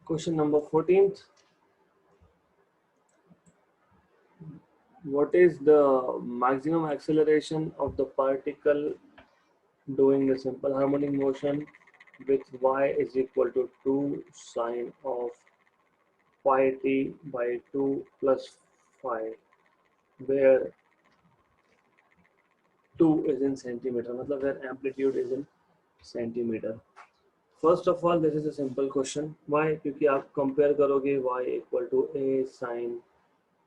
Question number 14th. What is the maximum acceleration of the particle doing a simple harmonic motion with y is equal to 2 sine of pi t by 2 plus phi, where 2 is in centimeter, मतलब where amplitude is in centimeter. First of all, this is a simple question. Why? क्योंकि आप compare करोगे y equal to a sin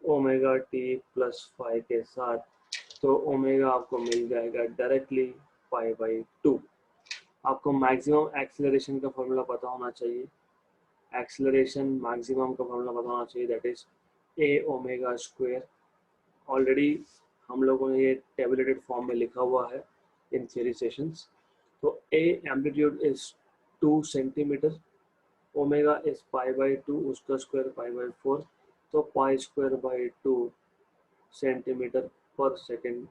omega T plus five के साथ, तो omega आपको मिल जाएगा directly pi by 2। आपको मैक्सिमम एक्सेलरेशन का फॉर्मूला पता होना चाहिए, एक्सेलरेशन मैक्सिमम का फॉर्मूला पता होना चाहिए, that is a omega square. Already हम लोगों ने ये टेबुलेटेड फॉर्म में लिखा हुआ है इन थ्योरी सेशंस। तो a amplitude is 2 centimetre, omega is pi by 2, उसका स्क्वायर पाई बाई 4, तो पाई स्क्वायर बाई 2 सेंटीमीटर पर सेकेंड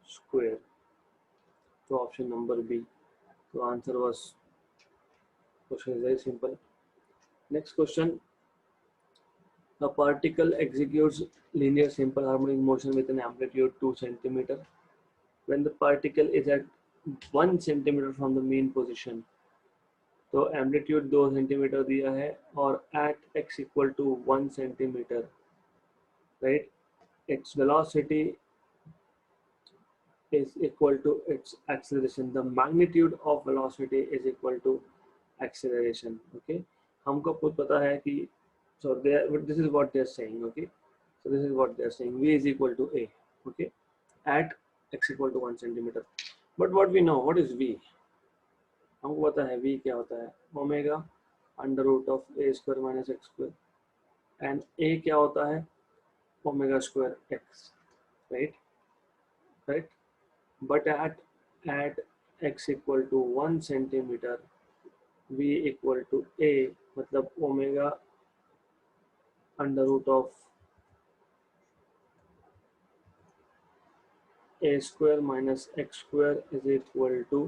स्क्वायर। तो ऑप्शन नंबर बी। तो answer was, question is very simple. Next question, a particle executes linear simple harmonic motion with an amplitude 2 centimeter when the particle is at 1 centimeter from the mean position। तो amplitude 2 centimetre दिया है और at x equal to 1 centimetre, right, its velocity is equal to its acceleration, the magnitude of velocity is equal to acceleration। okay, हमको खुद पता है कि, so this is what they are saying, okay, so this is what they are saying, v is equal to a, okay, at x equal to 1 centimeter, but what we know, what is v, हमको पता है v क्या होता है, omega under root of a square minus x square, and a क्या होता है, omega square x, right, right, but at x equal to 1 centimeter v equal to a, मतलब omega under root of a square minus x square is equal to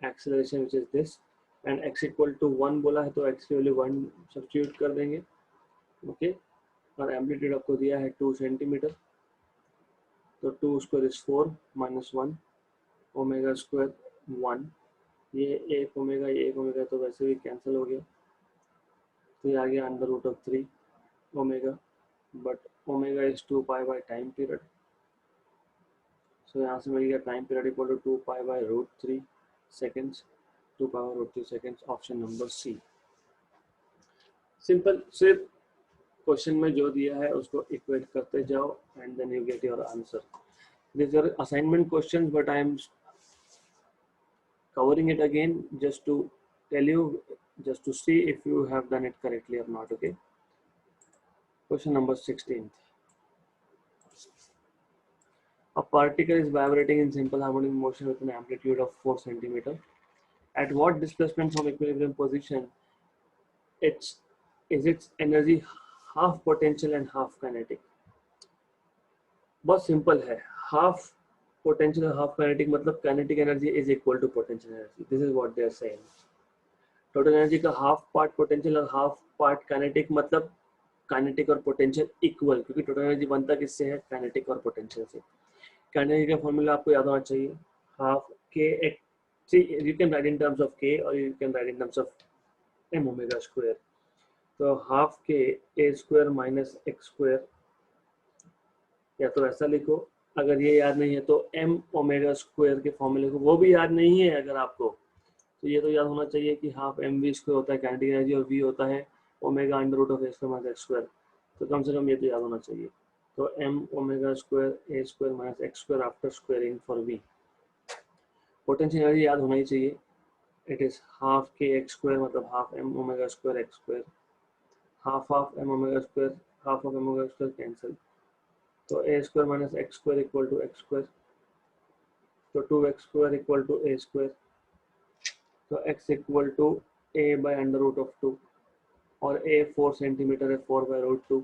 acceleration which is this, and x equal to 1 बोला है तो x की value 1 substitute कर देंगे, okay, और amplitude आपको दिया है 2 सेंटीमीटर, तो 2 square is 4 minus 1 omega square 1, ये एक ओमेगा तो वैसे भी कैंसिल हो गया, तो ये आ गया under root of 3 omega, but omega is 2 pi by time period, so यहाँ से मिल गया time period equal to 2 pi by root 3 seconds, 2 pi by root 3 seconds, option number C. Simple, सिर्फ क्वेश्चन में जो दिया है उसको इक्वेट करते जाओ and then you get your answer. This are assignment questions, but I am covering it again just to tell you, just to see if you have done it correctly or not, okay. Question number 16. A particle is vibrating in simple harmonic motion with an amplitude of 4 centimeter. At what displacement from equilibrium position is its energy half potential and half kinetic? बहुत simple है, half potential और half kinetic, मतलब kinetic energy is equal to potential energy, this is what they are saying. Total energy का half part potential और half part kinetic, मतलब kinetic और potential equal, क्योंकि total energy बनता किससे है, काइनेटिक और पोटेंशियल से। काइनेटिक का फॉर्मूला आपको याद होना चाहिए, half K X, you can write in terms of K और you can write in terms of M omega square, तो half K A square minus x square, या तो ऐसा लिखो, अगर ये याद नहीं है तो m ओमेगा स्क्वायर के फॉर्मूले को, वो भी याद नहीं है अगर आपको, तो ये तो याद होना चाहिए कि हाफ एम वी स्क्वायर होता है काइनेटिक एनर्जी और v होता है omega under root of A square minus x square, तो कम से कम ये तो याद होना चाहिए। तो m omega square A square minus x square after squaring for v। Potential energy याद होना ही चाहिए, it is half K X square, मतलब half m omega square X square, half m omega square, half of m omega square cancel, तो A square minus x square equal to X square, तो 2x square equal to A square, तो x equal to a by under root of 2, और a 4 centimetre है, 4 by root 2,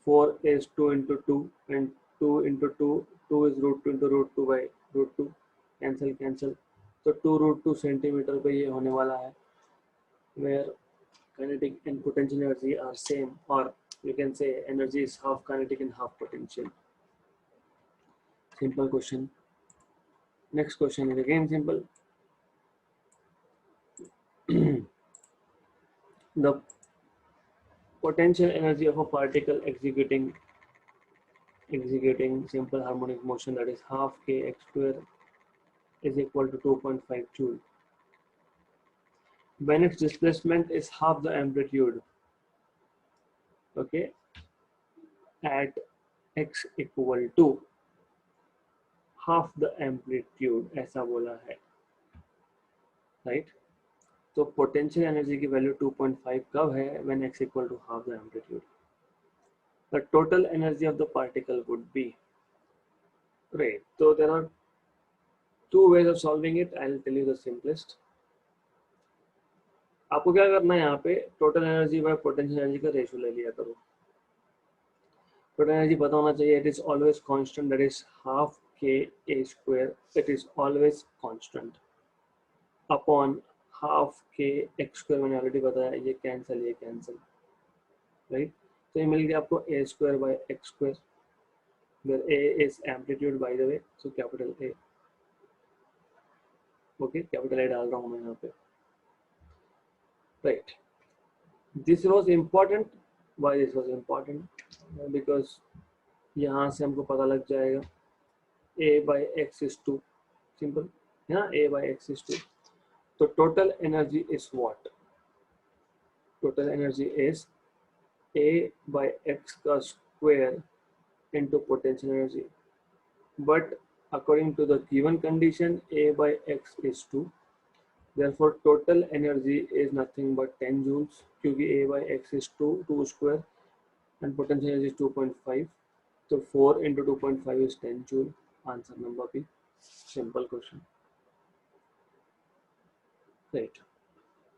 4 is 2 into 2 and 2 into 2 is root 2 into root 2 by root 2, cancel, तो 2 root 2 centimetre पे ये होने वाला है, where kinetic and potential energy are same, or you can say energy is half kinetic and half potential. Simple question. Next question is again simple. The potential energy of a particle executing simple harmonic motion, that is half kx square, is equal to 2.5 joule. When its displacement is half the amplitude, okay, at x equal to half the amplitude, ऐसा बोला है, right? तो potential energy की value 2.5 कब है? when x equal to half the amplitude. The total energy of the particle would be, right? So there are two ways of solving it. I'll tell you the simplest. आपको क्या करना है, यहाँ पे total energy by potential energy का ratio ले लिया करो. टोटल एनर्जी पता होना चाहिए. It is always constant, that is half K A square. It is always constant upon half K X square. मैंने ऑलरेडी बताया, ये कैंसिल, ये कैंसिल, राइट? तो ये मिल गया आपको A square by X square, where a is amplitude by the way, so capital A. Okay, capital A डाल रहा हूँ मैं यहाँ पे, right? This was important. Why this was important? Because यहाँ से हमको पता लग जाएगा a by x is 2, simple है ना, a by x is 2. तो total energy is what? Total energy is a by x का square into potential energy. But according to the given condition, a by x is 2. Therefore, total energy is nothing but 10 joules, क्योंकि a by x is 2 square, and potential energy is 2.5. So 4 into 2.5 is 10 joule. Answer number B. Simple question. Right.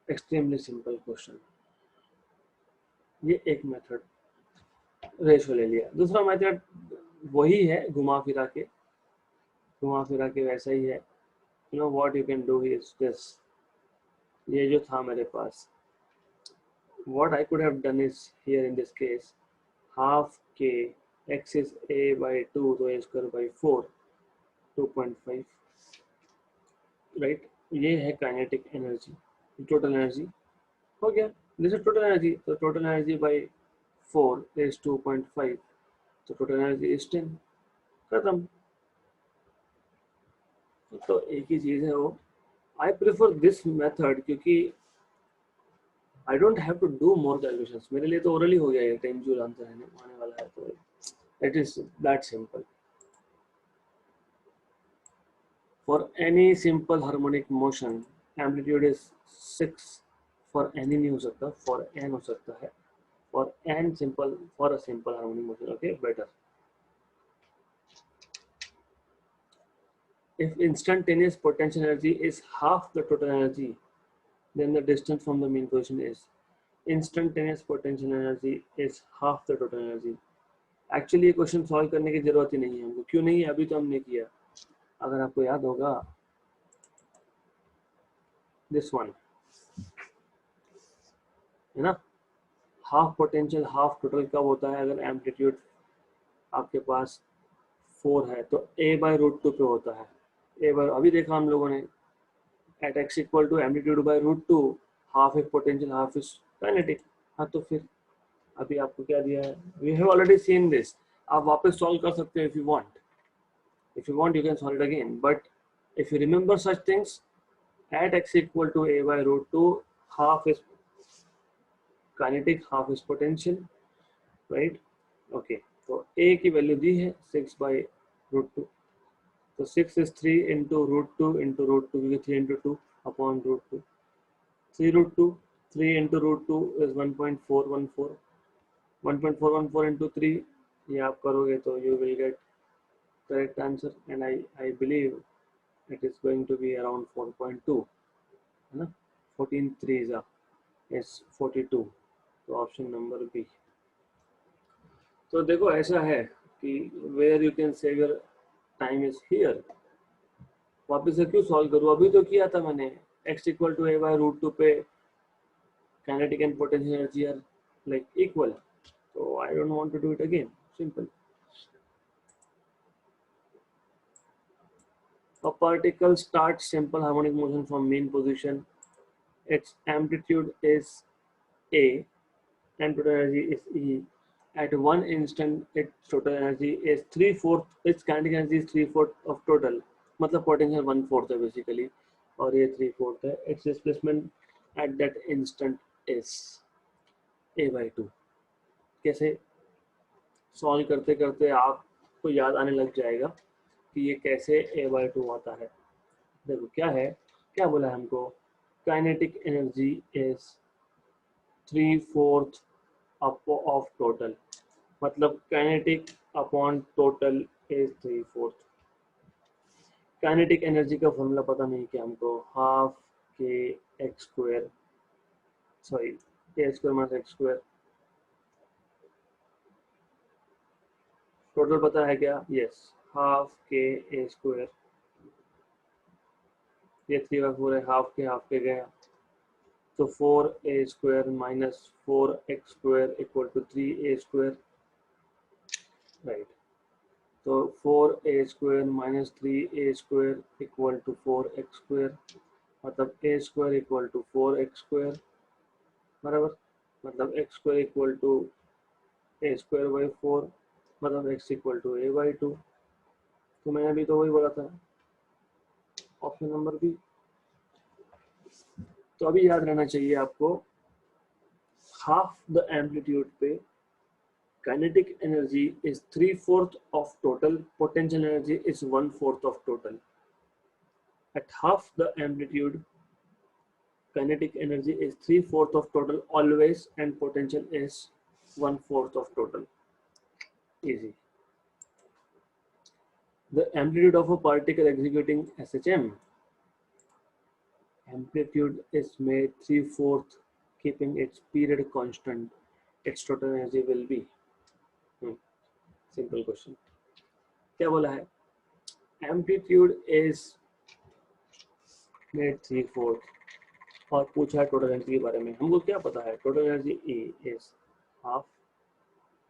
Extremely simple question. ये एक method ratio ले लिया. दूसरा method वही है, घुमा फिरा के वैसा ही है. You know what you can do is this. ये जो था मेरे पास, what I could have done is here in this case, half k, x is a by 2, so a square by 4, 2.5, right? ये है काइनेटिक एनर्जी, टोटल एनर्जी हो गया. This is total energy, तो total energy bye 4 is 2.5, तो total energy is 10. खत्म. तो एक ही चीज है वो. I prefer this method क्योंकि I don't have to do more calculations. मेरे लिए तो orally हो गया ये 10 joule आंसर आने वाला है, तो it is that simple. For any simple harmonic motion, amplitude is 6. For any नहीं हो सकता, for n हो सकता है. For n simple, for a simple harmonic motion, okay, better. If instantaneous potential energy is half the total energy, then the distance from the mean position is. Instantaneous potential energy is half the total energy. Actually ये question solve करने की जरूरत ही नहीं है हमको. क्यों नहीं है? अभी तो हमने किया. अगर आपको याद होगा, this one है ना, हाफ पोटेंशियल हाफ टोटल कब होता है? अगर एम्पलीट्यूड आपके पास 4 है तो a by √2 पे होता है. a by, अभी देखा हम लोगों ने, at x equal to amplitude by √2, half is potential half is kinetic. हाँ, तो फिर अभी आपको क्या दिया है? We have already seen this. आप वापस सॉल्व कर सकते हो if you want. If you want, you can solve it again. But if you remember such things, at x equal to a by √2, half is kinetic, half is potential, right? Okay. तो a की value दी है 6 by √2. तो 6 is 3 into √2 into √2, क्योंकि 3 into 2 upon √2. 3 into √2 is 1.414. 1.414 into 3, ये आप करोगे तो you will get correct answer, and I believe it is going to be around 4.2, है ना. 14 3s is 42. तो ऑप्शन नंबर बी. तो देखो ऐसा है कि where you can save your time is here. वापस से क्यों सॉल्व करूँ? अभी तो किया था मैंने. x equal to a by √2 पे kinetic and potential energy are like equal, so I don't want to do it again. Simple. A particle starts simple harmonic motion from mean position. Its amplitude is A and total energy is E. At one instant, its total energy is 3/4. Its kinetic energy is 3/4 of total. मतलब potential 1/4 है basically, और ये 3/4 है. Its displacement at that instant is A/2. कैसे solve करते करते आपको याद आने लग जाएगा कि ये कैसे A/2 आता है. देखो क्या है, क्या बोला है हमको, kinetic energy is 3/4 of total, मतलब kinetic upon total is 3/4. Kinetic energy का फॉर्मूला पता नहीं क्या हमको, half K X square, sorry A square minus x square. Total पता है क्या, yes, half K A square. ये 3/4 है, हाफ के गया, तो 4a square minus 4x square equal to 3a square, right. तो 4a square minus 3a square equal to 4x square, मतलब a square equal to 4x square, बराबर. मतलब x square equal to a square by 4, मतलब x equal to a/2. तो मैंने अभी तो वही बोला था, ऑप्शन नंबर बी. तो अभी याद रहना चाहिए आपको, हाफ द एम्पलीट्यूड पे kinetic energy is 3/4 of total, potential energy is 1/4 of total. At half the amplitude, kinetic energy is 3/4 of total always, and potential is 1/4 of total. Easy. The amplitude of a particle executing SHM, amplitude is made 3/4, keeping its period constant. Its total energy will be. Simple question. क्या बोला है? Amplitude is made 3/4 और पूछा है total energy के बारे में. हमको क्या पता है, total energy E is half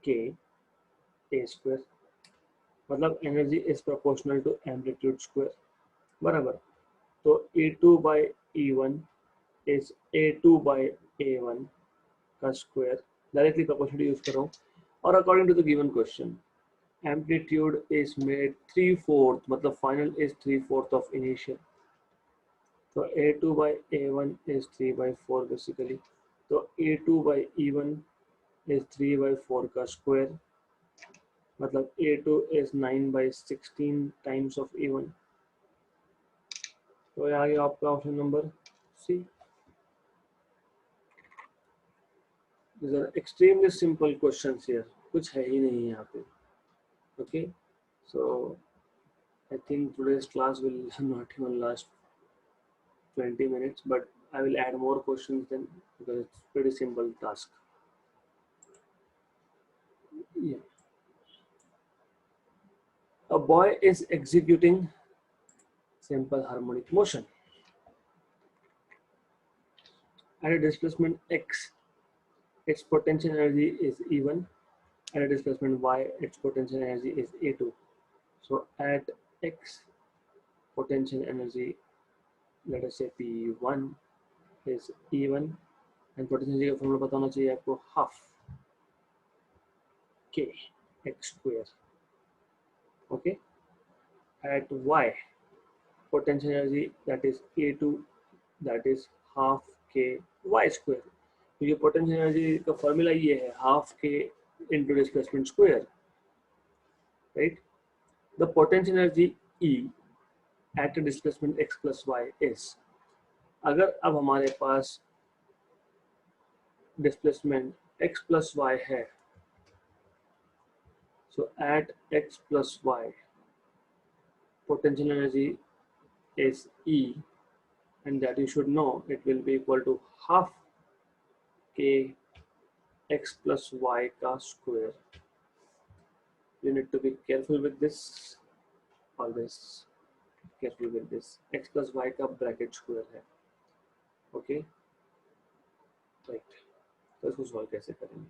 K A square, मतलब energy is proportional to amplitude square, बराबर. तो E2 by E1 is A2 by A1 का स्क्वायर, डायरेक्टली प्रोपोर्शनल यूज कर रहा हूँ. और according to the given question, amplitude is made 3/4, मतलब final is 3/4 of initial. तो A2 by A1 is 3/4 basically. तो A2 by E1 is 3/4 का square, मतलब A2 is 9/16 times of E1. तो यहाँ ये आपका option number C. These are extremely simple questions here. कुछ है ही नहीं यहाँ पे. Okay, so I think today's class will not even last 20 minutes, but I will add more questions then, because it's pretty simple task. Yeah. A boy is executing simple harmonic motion at a displacement x. Its potential energy is E1. At a displacement y, its potential energy is A2. So at x, potential energy, let us say P1 is E1, and potential energy का formula पता होना चाहिए आपको, half k x square. Okay. At y, potential energy, that is A2, that is half k y square. तो ये potential energy का formula ये है, half K into displacement square, right. The potential energy E at displacement x plus Y is, अगर अब हमारे पास displacement x plus Y है, so at x plus Y potential energy is E, and that you should know it will be equal to half k x plus y का square. You need to be careful with this, always careful with this. X plus y का bracket square है, okay. Right, तो इसको solve कैसे करेंगे?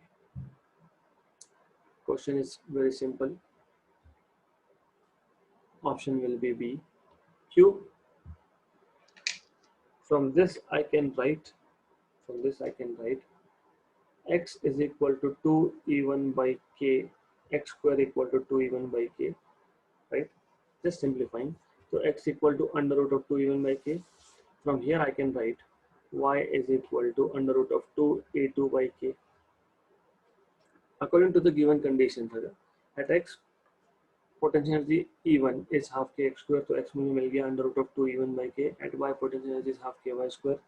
Question is very simple. Option will be B. Q. From this I can write. X is equal to 2 E1 by K. X square equal to 2 E1 by K. Right? Just simplifying. So x equal to under root of 2 E1 by K. From here I can write y is equal to under root of 2 E2 by K. According to the given conditions, at x potential energy E1 is half kx square, तो x मुझे मिल गया under root of 2 E1 by K. At y potential energy is half ky square,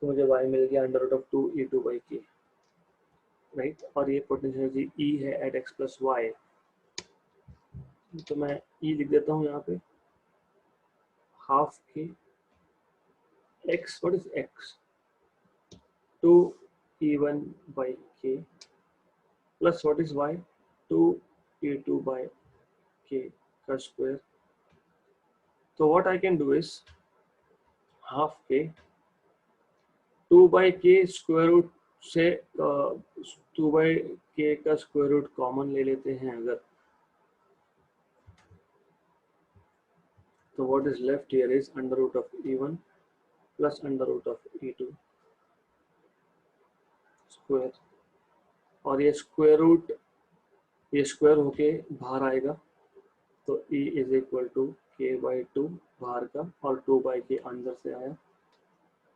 तो मुझे y मिल गया under root of 2 E2 by K. Right, और ये potential energy E है at x plus y, तो मैं E लिख देता हूँ यहाँ पे half k x. What is x? 2 E1 by K plus what is y? 2 E2 by K का square. So what I can do is half k 2 by k square root से 2 by k का square root common ले लेते हैं अगर, तो what is left here is under root of E1 plus under root of E2 square, और ये square होके बाहर आएगा, तो E is equal to k by 2 बाहर का, और 2 by k अंदर से आया,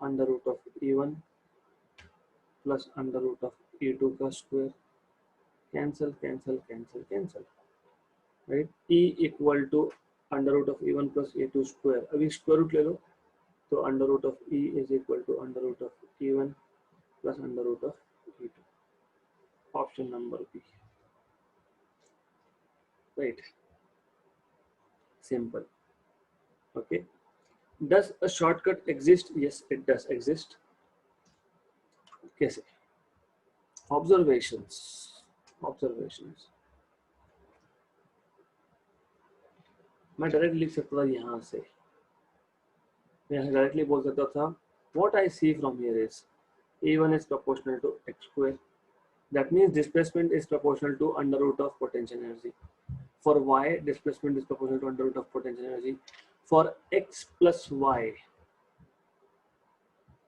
under root of E1 plus under root of E2 का square, cancel cancel cancel cancel, right. E equal to under root of E1 plus E2 square. अभी square root ले लो, तो under root of E is equal to under root of E1 plus under root of E2. Option number B. Right, simple. Okay. Does a shortcut exist? Yes, it does exist. कैसे? Observations. मैं direct लिख सकता था यहाँ से, मैं directly बोल सकता था what I see from here is E1 is proportional to x square. That means displacement is proportional to under root of potential energy. For y, displacement is proportional to under root of potential energy. For x plus y,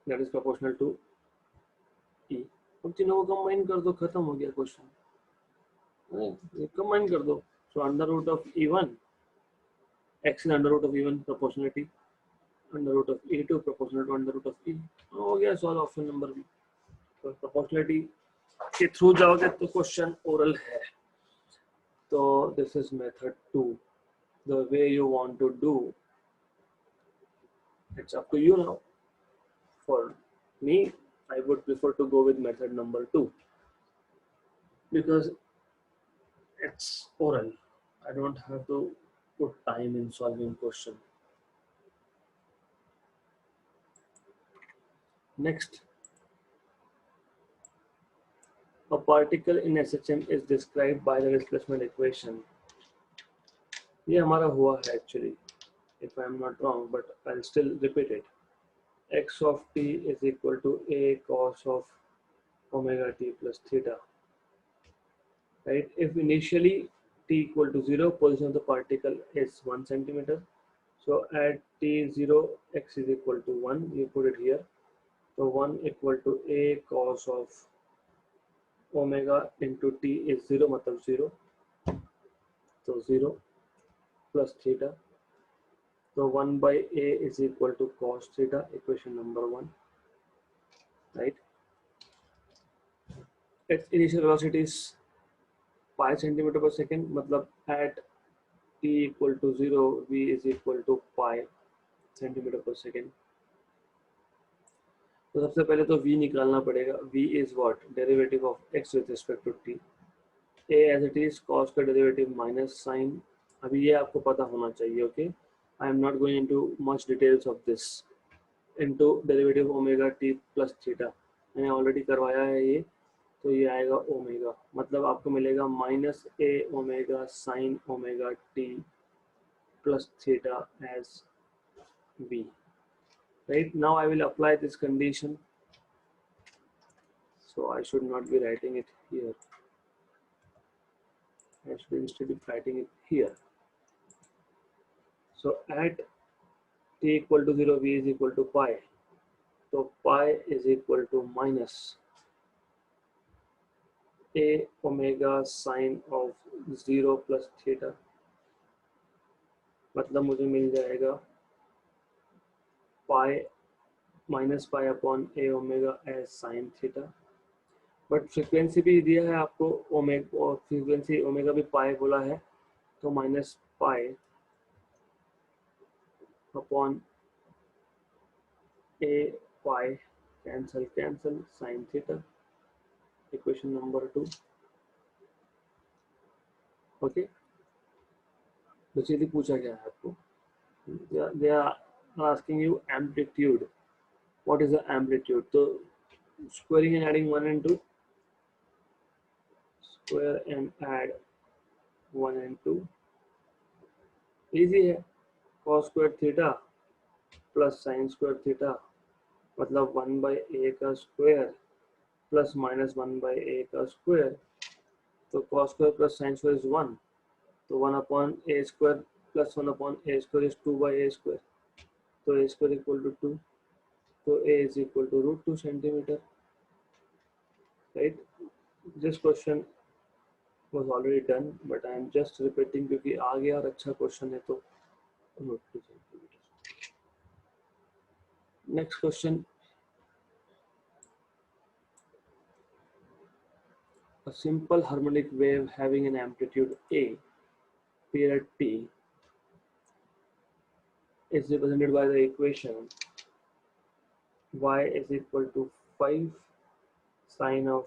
that is proportional to E. अब तीनों को combine कर दो, खत्म हो गया question. Combine कर दो. So under root of E1, x is under root of E1 proportionality, under root of E2 proportional to under root of E. हो गया सॉल्व. Option number B. तो प्रोपोर्शनलिटी के थ्रू जाओगे तो क्वेश्चन ओरल है. तो this is method 2. The way you want to do, it's up to you now. For me, I would prefer to go with method number 2 because it's oral. I don't have to put time in solving question. Next, a particle in SHM is described by the displacement equation. ये हमारा हुआ है actually, if I am not wrong, but I'll still repeat it. X of t is equal to a cos of omega t plus theta. Right? If initially t equal to 0, position of the particle is 1 centimeter. So at t0, x is equal to 1. You put it here. So 1 equal to a cos of omega into t is 0, matlab 0. So 0 plus theta. So 1 by a is equal to cos theta, equation number 1. Right? Its initial velocity is pi centimeter per second, मतलब at t equal to 0, v is equal to pi centimeter per second. तो सबसे पहले तो v निकालना पड़ेगा. v is what? Derivative of x with respect to t. a as it is, cos का derivative minus sin. अभी ये आपको पता होना चाहिए. Okay, I am not going into much details of this. Into derivative omega t plus theta मैंने already करवाया है ये. तो ये आएगा ओमेगा, मतलब आपको मिलेगा minus A omega sine omega T plus theta as v. Right, now I will apply this condition. So I should not be writing it here. I should instead be writing it here. So at t equal to 0, v is equal to pi. So pi is equal to minus a omega sine of 0 plus theta. मतलब मुझे मिल जाएगा pi minus pi upon A omega S sine theta. But frequency भी दिया है आपको omega, और frequency omega भी पाई बोला है, तो minus pi upon A pi cancel cancel sine theta. Equation number 2. Okay, तो सीधी पूछा गया है आपको, they are asking you amplitude. What is the amplitude? तो squaring and adding 1 and 2, square and add 1 and 2, easy है. cos square theta plus sine square theta मतलब 1 by ए का स्क्वायर प्लस माइनस 1 बाई ए का स्क्वायर. तो cos square plus sine square is 1, तो 1 upon A square plus 1 upon A square is 2 by A square. तो A square equal to 2, तो a is equal to root 2 centimeter. Right? This question was already done, but I am just repeating क्योंकि आ गया और अच्छा question है, तो root 2 centimeter. Next question. A simple harmonic wave having an amplitude a, period t, is represented by the equation y is equal to 5 sine of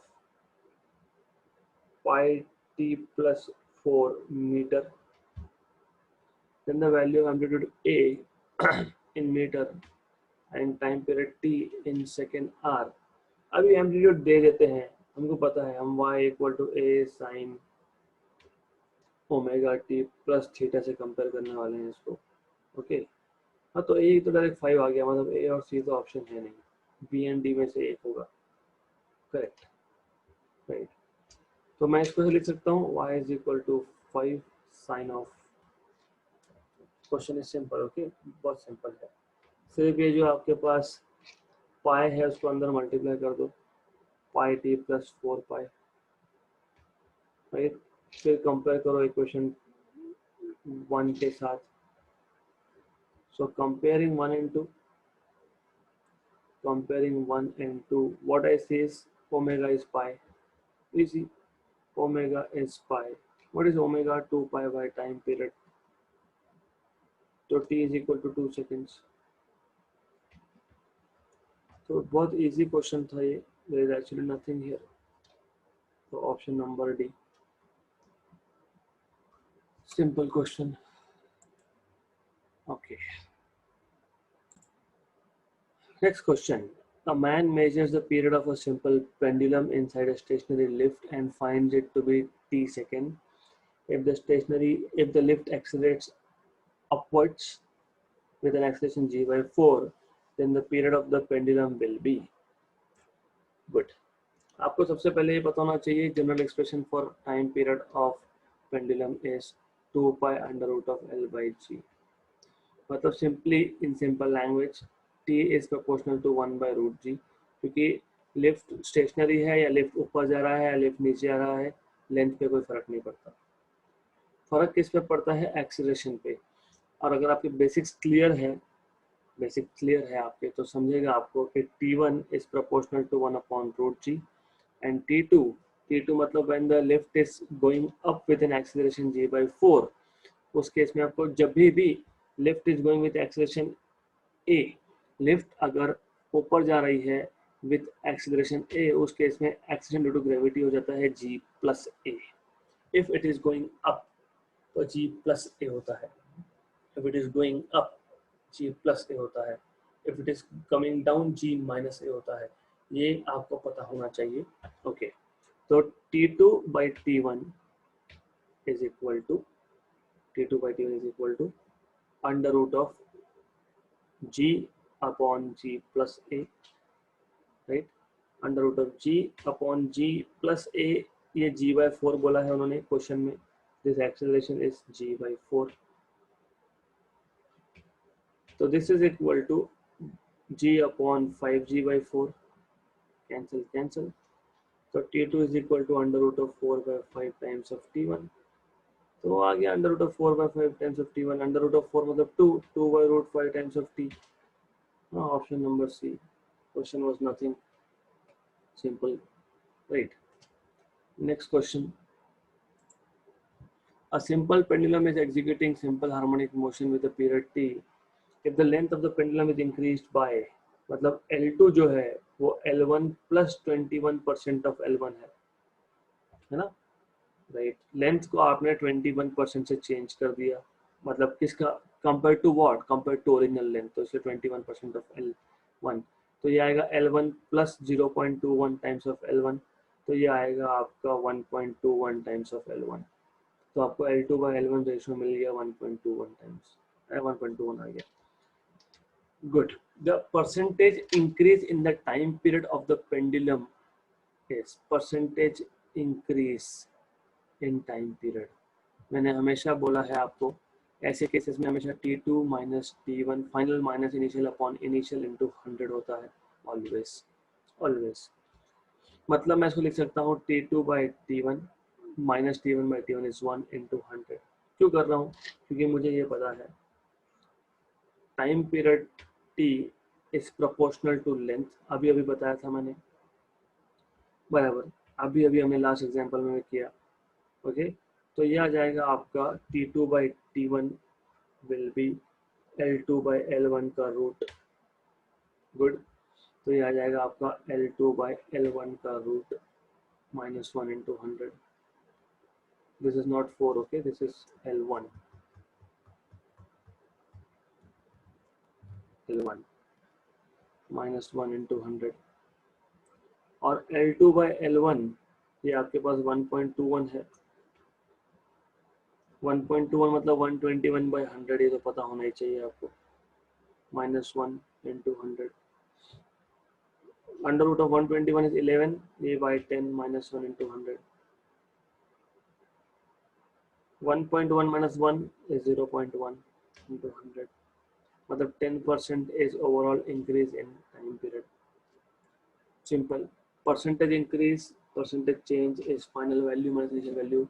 pi t plus 4 meter. Then the value of amplitude a in meter and time period t in second r. अभी amplitude दे देते हैं, हमको पता है, हम y equal to A sine omega T plus theta से compare करने वाले हैं इसको. ओके, हाँ, तो ए तो डायरेक्ट 5 आ गया, मतलब ए और सी तो ऑप्शन है नहीं, बी एंड डी में से एक होगा. Correct, right. तो मैं इसको लिख सकता हूँ y is equal to 5 sine of, question is simple. Okay, बहुत सिंपल है. सिर्फ ये जो आपके पास पाई है उसको अंदर मल्टीप्लाई कर दो, पाई टी प्लस 4 पाई, राइट. फिर कंपेयर करो इक्वेशन 1 के साथ. सो comparing 1 and 2, comparing 1 and 2, what I say is omega is pi. Easy, omega is pi. What is omega? 2 pi by time period. So t is equal to 2 seconds. तो बहुत easy question था ये, there is actually nothing here. तो option number D, simple question. Okay. Next question. A man measures the period of a simple pendulum inside a stationary lift and finds it to be t second. If the lift accelerates upwards with an acceleration g by 4, then the period of the pendulum will be. Good. आपको सबसे पहले ये पता होना चाहिए general expression for time period of pendulum is 2 pi under root of L by G. मतलब simply in simple language t is proportional to 1 by root g. क्योंकि lift stationary है या लिफ्ट ऊपर जा रहा है या लिफ्ट नीचे आ रहा है, लेंथ पे कोई फर्क नहीं पड़ता. फर्क किस पे पड़ता है? एक्सीलरेशन पे. और अगर आपके बेसिक क्लियर है आपके, तो समझेगा आपको कि t1 is proportional to 1 upon root g and t2 मतलब when the lift is going up with an acceleration g by 4. उस केस में आपको जब भी lift is going with acceleration a, lift अगर ऊपर जा रही है with acceleration a, उस केस में acceleration due to gravity हो जाता है g plus a. If it is going up तो g plus a होता है. If it is going up g plus a होता है. If it is coming down g minus a होता है. ये आपको पता होना चाहिए. ओके, तो T2 by T1 is equal to under root of G upon G plus A, right. Under root of G upon G plus A, ये G by 4 बोला है उन्होंने क्वेश्चन में, this acceleration is G by 4, तो this is equal to G upon 5g by 4, cancel cancel, तो t2 is equal to under root of 4 by 5 times of t1, तो आ गया under root of 4 by 5 times of t1, under root of 4 मतलब 2 by root 5 times of t, option number C, question was nothing, simple, right. Next question, a simple pendulum is executing simple harmonic motion with a period t if the length of the pendulum is increased by, मतलब L2 जो है वो L1 plus 21% of L1 है ना, right, length को आपने 21% से change कर दिया, मतलब किसका, compare to what, compare to original length, तो इसलिए 21% ऑफ L1, तो ये आएगा L1 plus 0.21 times of L1, तो ये आएगा आपका 1.21 टाइम्स ऑफ L1, तो आपको L2 बाई L1 रेशियो मिल गया 1.21 टाइम्स, 1.21 आ गया, good. The percentage increase in the time period of the pendulum is, percentage increase in time period, मैंने हमेशा बोला है आपको ऐसे केसेस में हमेशा T2 minus T1 final minus initial upon initial into 100 होता है, ऑलवेज ऑलवेज, मतलब मैं इसको लिख सकता हूँ T2 by T1 minus T1 by T1 is 1 into 100, क्यों कर रहा हूँ, क्योंकि मुझे ये पता है time period T is proportional to length, अभी अभी बताया था मैंने, बराबर, अभी अभी हमने लास्ट एग्जांपल में किया, ओके, तो ये आ जाएगा आपका T2 by T1 will be L2 by L1 का रूट, गुड, तो ये आ जाएगा आपका L2 बाई L1 का root minus 1 into 100, this is not 4, okay, this is L1 minus 1 into 100, और L2 by L1 ये आपके पास 1.21 है, 1.21 मतलब 121 by 100, ये तो पता होना ही चाहिए आपको, minus 1 into 100, under root of 121 is 11, ये by 10 minus 1 into 100, 1.1 minus 1 is 0.1 into 100, मतलब 10% is overall increase in time period, simple, percentage increase, percentage change is final value minus initial value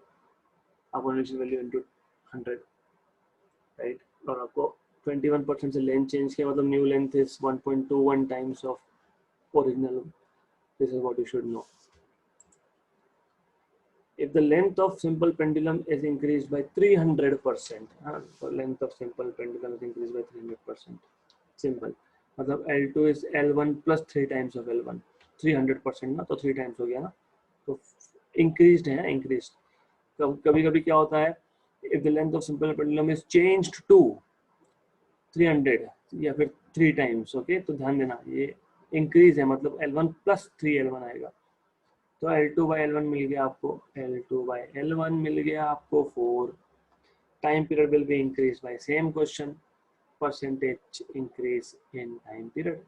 upon initial value into 100, right, और आपको 21% से length change किया, मतलब new length is 1.21 times of original, this is what you should know. If the length of simple pendulum is increased by 300%, the length of simple pendulum is increased by 300%, simple, मतलब L2 is L1 plus 3 times of L1, 300% ना, तो 3 times हो गया ना, तो increased है, increased, कभी कभी क्या होता है, if the length of simple pendulum is changed to 300 या फिर 3 times, ओके, तो ध्यान देना ये इंक्रीज है, मतलब L1 प्लस 3L1 आएगा, तो L2 बाई L1 मिल गया आपको, L2 बाई L1 मिल गया आपको 4, time period will be increase by same question, percentage increase in time period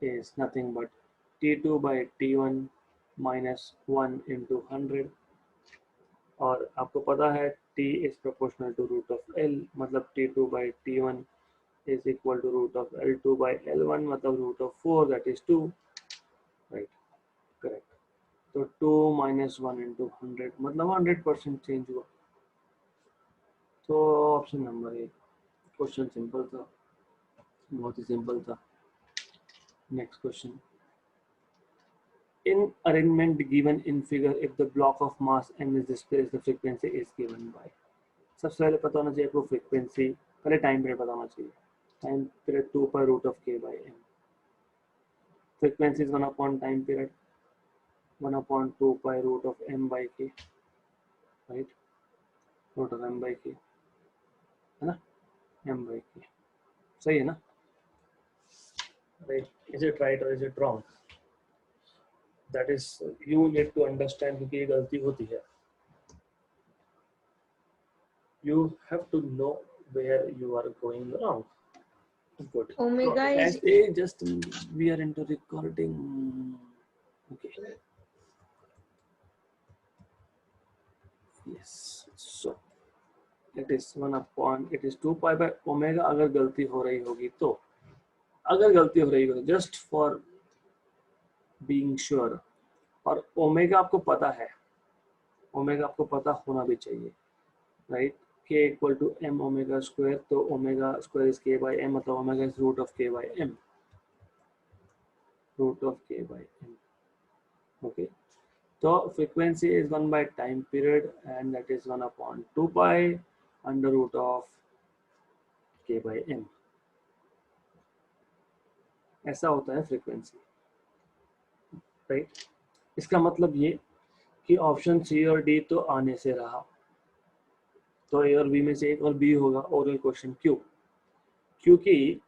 is nothing but T2 by T1 minus 1 into 100, और आपको पता है T is proportional to root of L, मतलब T2 by T1 is equal to root of L2 by L1, मतलब root of 4 that is 2, right, correct, तो 2 minus 1 into 100 मतलब 100% change हुआ, तो option number A, question simple था, बहुत ही simple था। Next question, in arrangement given in figure if the block of mass m is displaced the frequency is given by, सबसे पहले पता होना चाहिए आपको फ्रीक्वेंसी, पहले टाइम पीरियड पता होना चाहिए, टाइम पीरियड 2 पर root of k by m, frequency is 1 upon time period 1 upon 2 by root of m by k, right, root of m by k है ना, m by k, सही है ना, राइट, इज इट राइट और is it wrong, that is you need to understand, क्योंकि ये गलती होती है, you have to know where you are going wrong, Good. So Omega as is a just we are into recording. Okay. Yes. So it is 1 upon it is 2 pi by omega. अगर गलती हो रही होगी तो अगर गलती हो रही हो जस्ट फॉर बीइंग श्योर और ओमेगा आपको पता है ओमेगा आपको पता होना भी चाहिए right K equal to M omega square तो omega square is K by M मतलब omega is root of K by M root of K by M okay so frequency is 1 by time period and that is 1 upon 2 pi under root of k by m ऐसा होता है frequency right इसका मतलब ये कि option C और D तो आने से रहा तो ए और बी में से एक और बी होगा ओरल क्वेश्चन क्यों क्योंकि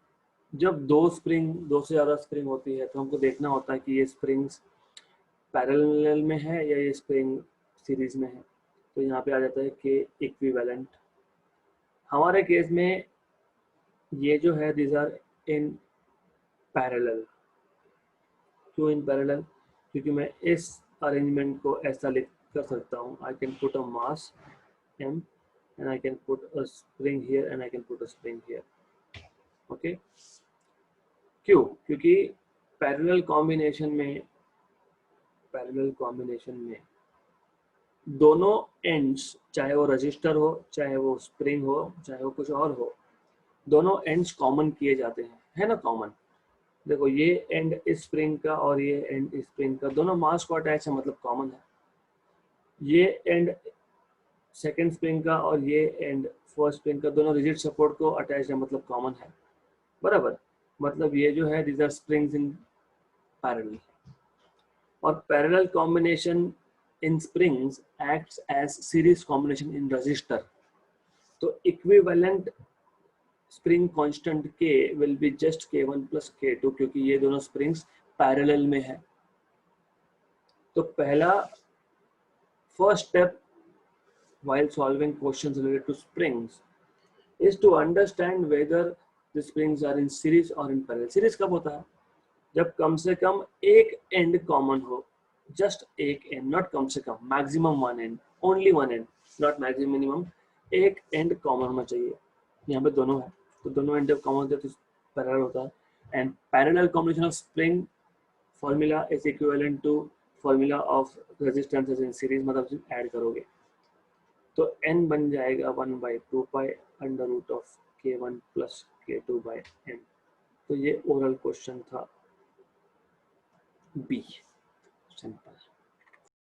जब दो से ज्यादा स्प्रिंग होती है तो हमको देखना होता है कि ये स्प्रिंग्स पैरेलल में है या ये स्प्रिंग सीरीज में है तो यहाँ पे आ जाता है कि इक्विवेलेंट हमारे केस में ये जो है दीज आर इन पैरेलल क्यों इन पैरेलल क्योंकि मैं इस अरेंजमेंट को ऐसा लिख कर सकता हूँ I can put a mass m and I can put a spring here and I can put a spring here okay क्यों क्योंकि पैरेलल कॉम्बिनेशन में दोनों एंड्स चाहे वो रजिस्टर हो चाहे वो स्प्रिंग हो चाहे वो कुछ और हो दोनों एंड्स कॉमन किए जाते हैं है ना कॉमन देखो ये एंड इस स्प्रिंग का और ये एंड इस स्प्रिंग का दोनों मास को अटैच है मतलब कॉमन है ये एंड सेकेंड स्प्रिंग का और ये एंड फर्स्ट स्प्रिंग का दोनों रिजिड सपोर्ट को अटैच है मतलब कॉमन है बराबर मतलब ये जो है these are springs in parallel और parallel combination in springs acts as series combination in resistor तो equivalent spring constant k will be just k1 plus k2 क्योंकि ये दोनों स्प्रिंग्स पैरेलल में है तो पहला first step while solving questions related to springs is to understand whether the springs are in series or in parallel series कब होता है जब कम से कम एक एंड कॉमन हो जस्ट एक एंड नॉट कम से कम maximum one end only one end not maximum minimum एक एंड कॉमन होना चाहिए यहाँ पे दोनों है तो दोनों एंड जब कॉमन होते हैं तो पैरेलल होता है and parallel combination of spring formula is equivalent to formula of resistance in series मतलब ऐड करोगे तो n बन जाएगा 1/2 pi under root of k1 plus k2 by n तो ये ओरल क्वेश्चन था बी